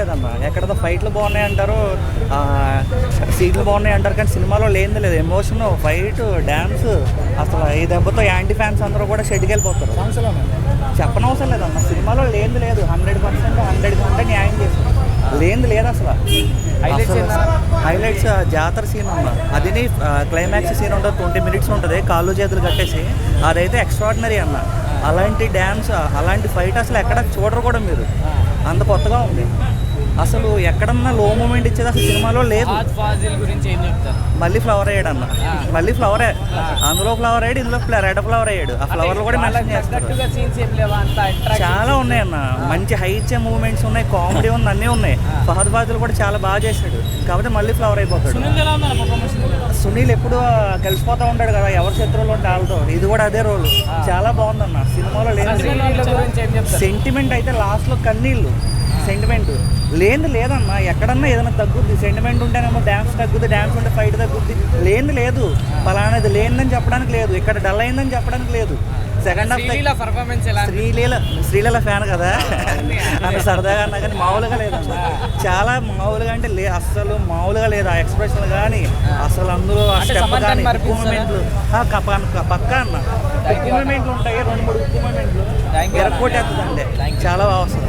లేదన్న. ఎక్కడదో ఫైట్లు బాగున్నాయి అంటారు, సీట్లు బాగున్నాయి అంటారు, కానీ సినిమాలో లేనిది లేదు. ఎమోషన్, ఫైట్, డ్యాన్స్, అసలు ఈ దెబ్బతో యాంటీ ఫ్యాన్స్ అందరూ కూడా షెడ్కి వెళ్ళిపోతారు. చెప్పనవసరం లేదన్న, సినిమాలో లేనిది లేదు. 100% 100% న్యాయం చేస్తారు. లేనిది లేదు అసలు. హైలైట్స్ జాతర సీన్ అన్న, అది క్లైమాక్స్ సీన్ ఉంటుంది, 20 minutes ఉంటుంది, కాళ్ళు చేతులు కట్టేసి, అదైతే ఎక్స్ట్రాడినరీ అన్న. అలాంటి డ్యాన్స్, అలాంటి ఫైట్ అసలు ఎక్కడ చూడరు కూడా మీరు, అంత కొత్తగా ఉంది. అసలు ఎక్కడన్నా లో మూమెంట్ ఇచ్చేది అసలు సినిమాలో లేదు. మళ్ళీ ఫ్లవర్ అయ్యాడు అన్న, మళ్ళీ ఫ్లవర్, అందులో ఫ్లవర్ అయ్యాడు, ఇందులో రెడ్ ఫ్లవర్ అయ్యాడు. ఆ ఫ్లవర్లు కూడా మెన్షన్ చేస్తారు. చాలా ఉన్నాయి అన్న, మంచి హై ఇచ్చే మూమెంట్స్ ఉన్నాయి, కామెడీ ఉంది, అన్నీ ఉన్నాయి. ఫహద్ ఫాజిల్ కూడా చాలా బాగా చేశాడు, కాబట్టి మళ్ళీ ఫ్లవర్ అయిపోతాడు. సునీల్ ఎప్పుడు కలిసిపోతూ ఉంటాడు కదా ఎవరి శత్రువులు ఉంటే వాళ్ళతో, ఇది కూడా అదే రోల్. చాలా బాగుందన్న. సినిమాలో లేదు సెంటిమెంట్, అయితే లాస్ట్లో కన్నీళ్ళు. సెంటిమెంట్ లేదన్న. ఎక్కడన్నా ఏదైనా తగ్గుద్ది, సెంటిమెంట్ ఉంటేనేమో డ్యాన్స్ తగ్గుద్ది, డ్యాన్స్ ఉంటే ఫైట్ తగ్గుద్ది. లేదు పలానాది లేనిదని చెప్పడానికి లేదు, ఇక్కడ డల్ అయిందని చెప్పడానికి లేదు. సెకండ్ హాఫ్ శ్రీలీల ఫ్యాన్ కదా అంత సరదాగా అన్నా, కానీ మామూలుగా లేదన్న. చాలా మామూలుగా అంటే అస్సలు మామూలుగా లేదు. ఆ ఎక్స్ప్రెషన్ కానీ అసలు అందులో ఆ స్టెప్ కానీ, ఉప్పు మూమెంట్లు పక్కా అన్న. ఉప్పు మూమెంట్లు ఉంటాయి, 2-3 ఉప్పు మూమెంట్లు ఎరక్కోటేస్తుందంటే చాలా బాగా వస్తుంది.